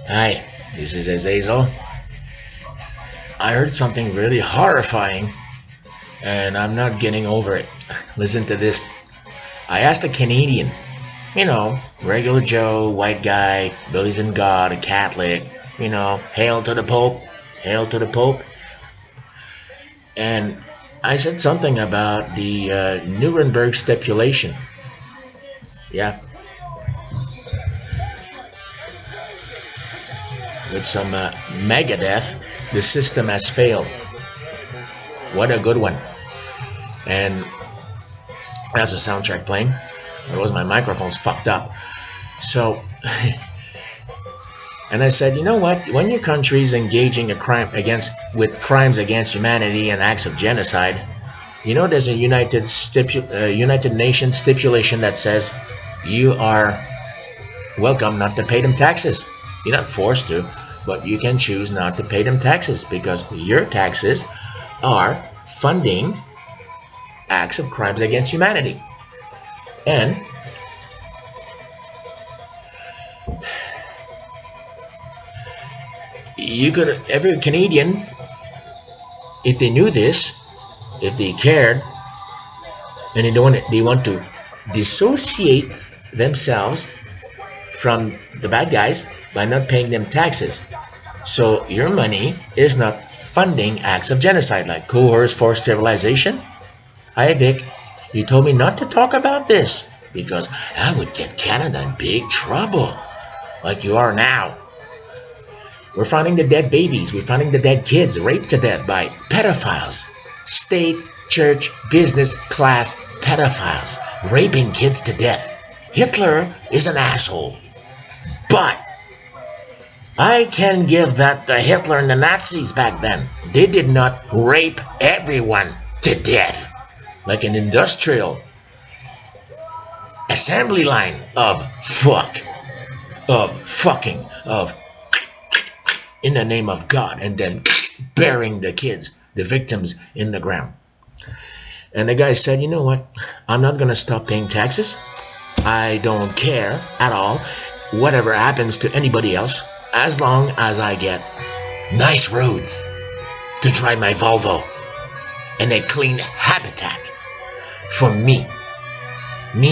Hi, this is Azazel. I heard something really horrifying and I'm not getting over it. Listen to this. I asked a Canadian, regular Joe, white guy, believes in God, a Catholic, hail to the Pope, hail to the Pope. And I said something about the Nuremberg stipulation. Yeah, with some Megadeth, the system has failed. What a good one. And that's a soundtrack playing. It was my microphone's fucked up. So, and I said, you know what? When your country is engaging with crimes against humanity and acts of genocide, there's a United Nations stipulation that says you are welcome not to pay them taxes. You're not forced to, but you can choose not to pay them taxes because your taxes are funding acts of crimes against humanity. And every Canadian, if they knew this, if they cared, and they want to dissociate themselves from the bad guys by not paying them taxes. So your money is not funding acts of genocide like coerced forced sterilization. Hi Vic, you told me not to talk about this because I would get Canada in big trouble, like you are now. We're finding the dead babies, we're finding the dead kids raped to death by pedophiles, state, church, business class pedophiles, raping kids to death. Hitler is an asshole, but I can give that to Hitler and the Nazis back then. They did not rape everyone to death like an industrial assembly line of fucking, in the name of God, and then burying the kids, the victims, in the ground. And the guy said, you know what? I'm not going to stop paying taxes. I don't care at all whatever happens to anybody else as long as I get nice roads to drive my Volvo and a clean habitat for me. Me.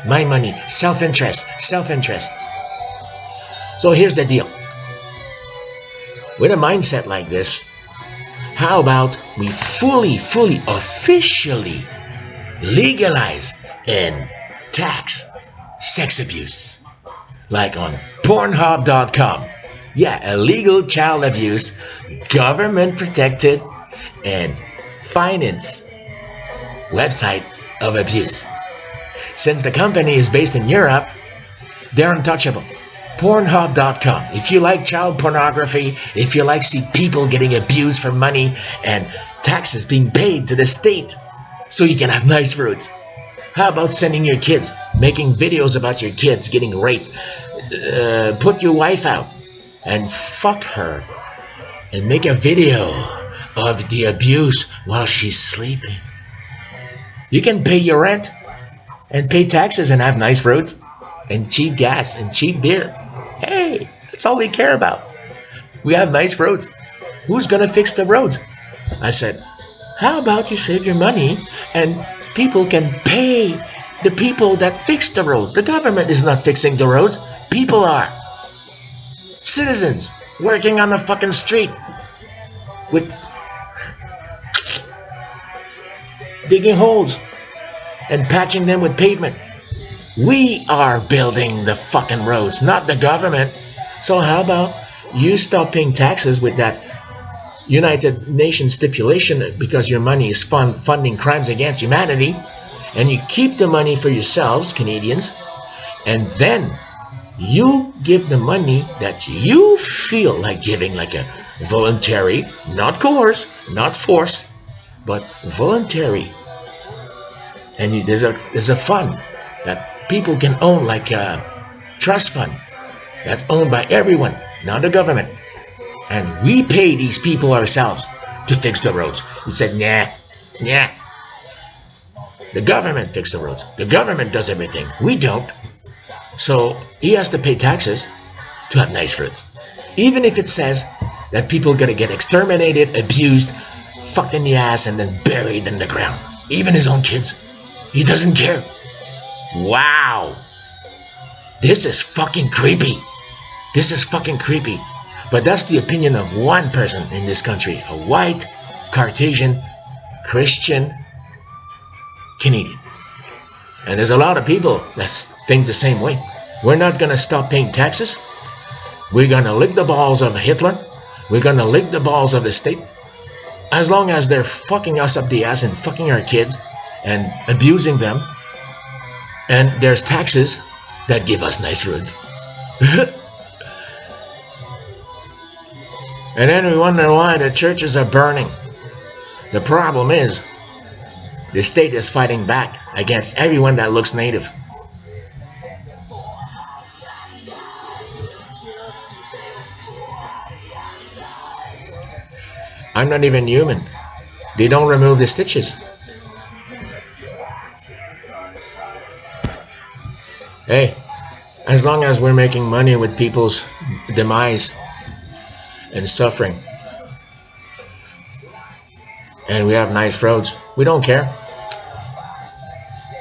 My money, self-interest. So here's the deal. With a mindset like this, how about we fully, officially legalize and tax sex abuse? Like on pornhub.com. Yeah, illegal child abuse, government protected, and finance website of abuse. Since the company is based in Europe, they're untouchable. Pornhub.com. If you like child pornography, if you like see people getting abused for money and taxes being paid to the state so you can have nice roads. How about sending your kids, making videos about your kids getting raped? Put your wife out and fuck her and make a video of the abuse while she's sleeping. You can pay your rent and pay taxes and have nice roads and cheap gas and cheap beer. Hey, that's all we care about. We have nice roads. Who's gonna fix the roads? I said, how about you save your money and people can pay the people that fix the roads? The government is not fixing the roads. People are. Citizens working on the fucking street with digging holes and patching them with pavement. We are building the fucking roads, not the government. So how about you stop paying taxes with that United Nations stipulation because your money is funding crimes against humanity, and you keep the money for yourselves, Canadians, and then you give the money that you feel like giving, like a voluntary, not coerced, not forced, but voluntary. And there's a fund that people can own, like a trust fund that's owned by everyone, not the government. And we pay these people ourselves to fix the roads. He said, nah. The government fixes the roads. The government does everything. We don't. So he has to pay taxes. to have nice roads. Even if it says that people are gonna get exterminated, abused, fucked in the ass, and then buried in the ground. Even his own kids. He doesn't care. Wow. This is fucking creepy. This is fucking creepy. But that's the opinion of one person in this country. A white, Caucasian, Christian, Canadian. And there's a lot of people that think the same way. We're not gonna stop paying taxes. We're gonna lick the balls of Hitler. We're gonna lick the balls of the state. As long as they're fucking us up the ass and fucking our kids and abusing them. And there's taxes that give us nice roads. And then we wonder why the churches are burning. The problem is, the state is fighting back against everyone that looks native. I'm not even human. They don't remove the stitches. Hey, as long as we're making money with people's demise and suffering, and we have nice roads, we don't care.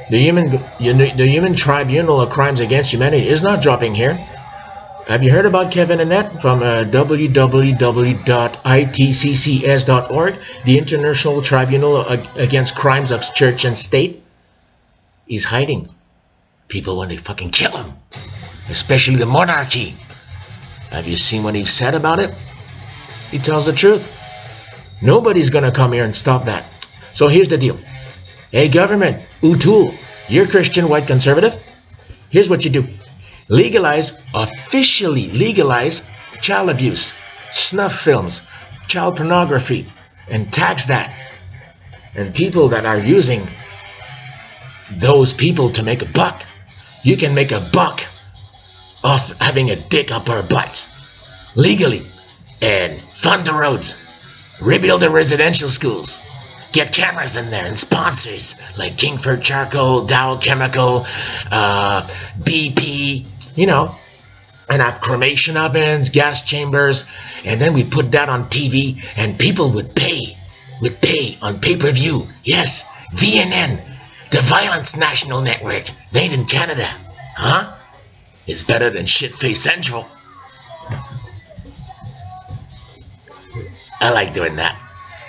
The human tribunal of crimes against humanity is not dropping here. Have you heard about Kevin Annette from www.itccs.org, the International Tribunal Against Crimes of Church and State? He's hiding people when they fucking kill him, especially the monarchy. Have you seen what he said about it? He tells the truth. Nobody's gonna come here and stop that. So here's the deal. Hey government, O'Toole, you're Christian white conservative. Here's what you do. Officially legalize child abuse, snuff films, child pornography, and tax that. And people that are using those people to make a buck, you can make a buck off having a dick up our butts legally, and fund the roads, rebuild the residential schools, get cameras in there and sponsors like Kingford Charcoal, Dow Chemical, BP, you know, and have cremation ovens, gas chambers, and then we put that on TV and people would pay on pay-per-view. Yes, VNN, the Violence National Network, made in Canada. Huh? It's better than Shitface Central. I like doing that.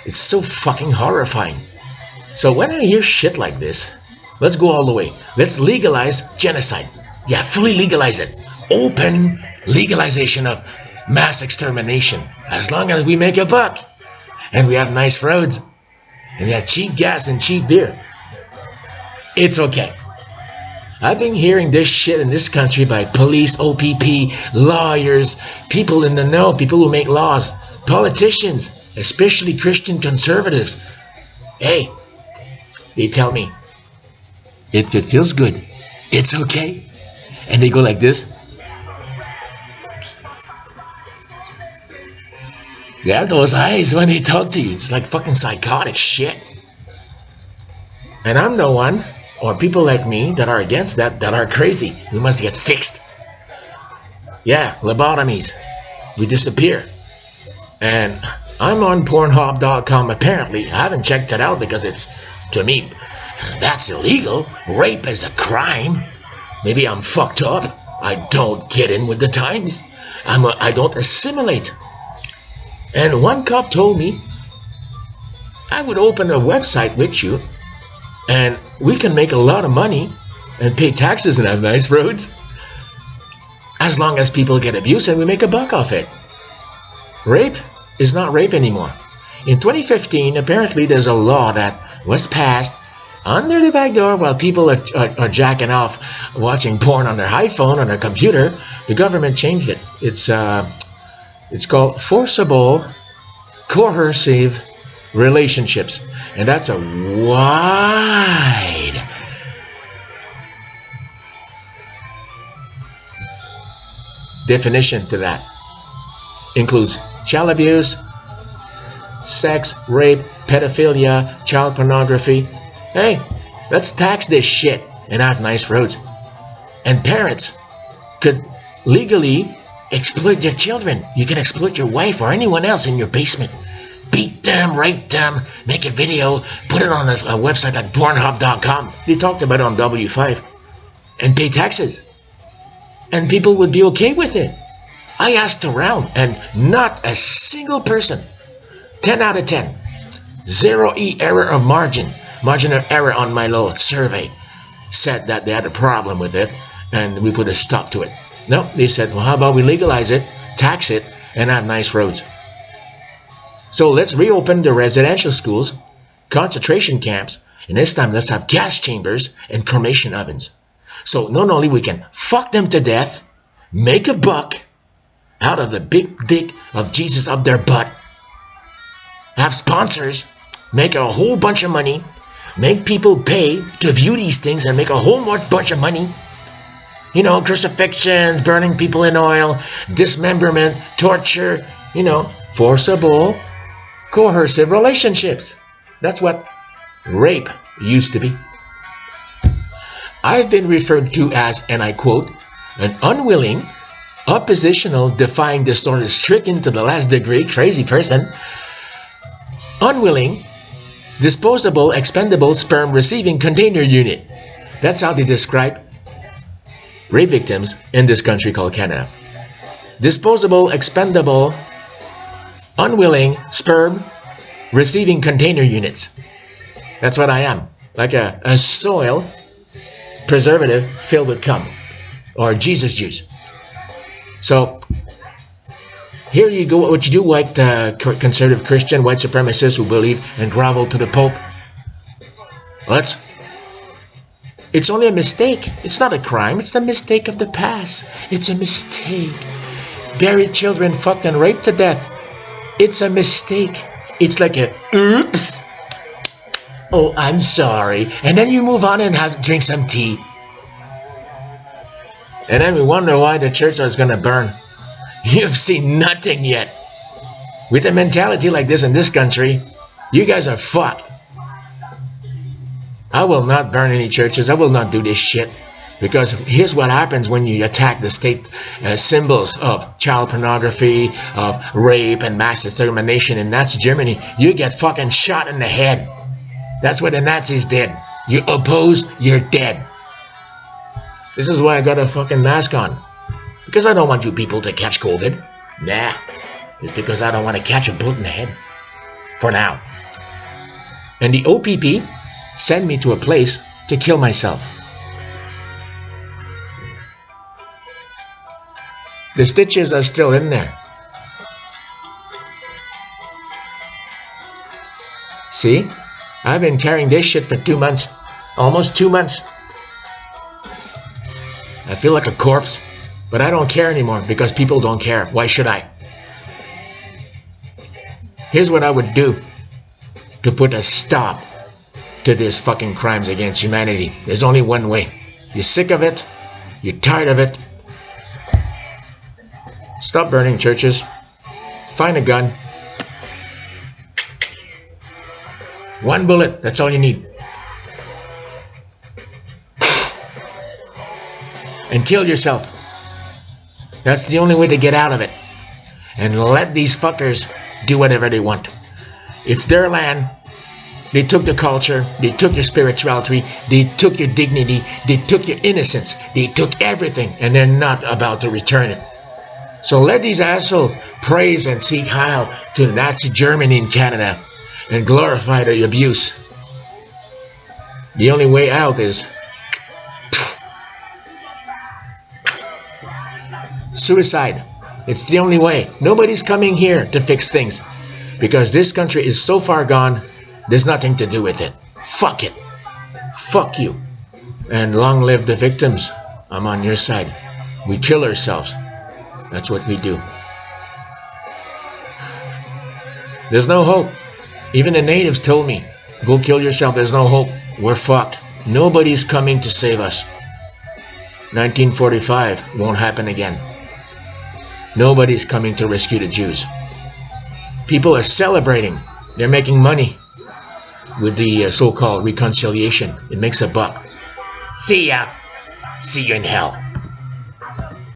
It's so fucking horrifying. So when I hear shit like this, let's go all the way. Let's legalize genocide. Yeah, fully legalize it. Open legalization of mass extermination. As long as we make a buck. And we have nice roads. And we have cheap gas and cheap beer. It's okay. I've been hearing this shit in this country by police, OPP, lawyers, people in the know, people who make laws, politicians, especially Christian conservatives. Hey, they tell me, if it feels good, it's okay. And they go like this. They have those eyes when they talk to you. It's like fucking psychotic shit. And I'm the one, or people like me that are against that are crazy. We must get fixed. Yeah, lobotomies. We disappear. And I'm on pornhub.com apparently. I haven't checked it out because it's, to me, that's illegal. Rape is a crime. Maybe I'm fucked up. I don't get in with the times. I don't assimilate. And one cop told me I would open a website with you and we can make a lot of money and pay taxes and have nice roads. As long as people get abused and we make a buck off it. Rape is not rape anymore. In 2015, apparently there's a law that was passed under the back door while people are jacking off watching porn on their iPhone, on their computer. The government changed it. It's called forcible coercive relationships. And that's a wide definition to that. Includes child abuse, sex, rape, pedophilia, child pornography. Hey, let's tax this shit and have nice roads. And parents could legally exploit your children. You can exploit your wife or anyone else in your basement. Beat them, rape them, make a video, put it on a website like pornhub.com. They talked about it on W5. And pay taxes. And people would be okay with it. I asked around and not a single person, 10 out of 10, 0 error of margin of error on my little survey, said that they had a problem with it and we put a stop to it. No, they said, well, how about we legalize it, tax it, and have nice roads. So let's reopen the residential schools, concentration camps, and this time let's have gas chambers and cremation ovens. So not only we can fuck them to death, make a buck out of the big dick of Jesus up their butt, have sponsors, make a whole bunch of money, make people pay to view these things and make a whole bunch of money. You know, crucifixions, burning people in oil, dismemberment, torture, you know, forcible, coercive relationships. That's what rape used to be. I've been referred to as, and I quote, an unwilling, oppositional, defying, distorted, stricken to the last degree, crazy person, unwilling, disposable, expendable, sperm receiving container unit. That's how they describe rape victims in this country called Canada. Disposable, expendable, unwilling, sperm receiving container units. That's what I am. Like a soil preservative filled with cum or Jesus juice. So here you go. What you do, white conservative Christian, white supremacists who believe and grovel to the Pope. It's only a mistake. It's not a crime. It's the mistake of the past. It's a mistake. Buried children fucked and raped to death. It's a mistake. It's like a oops. Oh, I'm sorry. And then you move on and drink some tea. And then we wonder why the church is going to burn. You've seen nothing yet. With a mentality like this in this country, you guys are fucked. I will not burn any churches. I will not do this shit. Because here's what happens when you attack the state symbols of child pornography, of rape and mass extermination in Nazi Germany. You get fucking shot in the head. That's what the Nazis did. You oppose, you're dead. This is why I got a fucking mask on. Because I don't want you people to catch COVID. Nah. It's because I don't want to catch a bullet in the head. For now. And the OPP sent me to a place to kill myself. The stitches are still in there. See? I've been carrying this shit for 2 months. Almost 2 months. I feel like a corpse, but I don't care anymore because people don't care. Why should I? Here's what I would do to put a stop to these fucking crimes against humanity. There's only one way. You're sick of it. You're tired of it. Stop burning churches. Find a gun. One bullet, that's all you need. And kill yourself. That's the only way to get out of it. And let these fuckers do whatever they want. It's their land. They took the culture. They took your spirituality. They took your dignity. They took your innocence. They took everything. And they're not about to return it. So let these assholes praise and seek Heil to Nazi Germany in Canada and glorify the abuse. The only way out is suicide. It's the only way. Nobody's coming here to fix things because this country is so far gone, there's nothing to do with it. Fuck it. Fuck you. And long live the victims. I'm on your side. We kill ourselves. That's what we do. There's no hope. Even the natives told me, go kill yourself, there's no hope. We're fucked. Nobody's coming to save us. 1945 won't happen again. Nobody's coming to rescue the Jews. People are celebrating. They're making money with the so-called reconciliation. It makes a buck. See ya. See you in hell.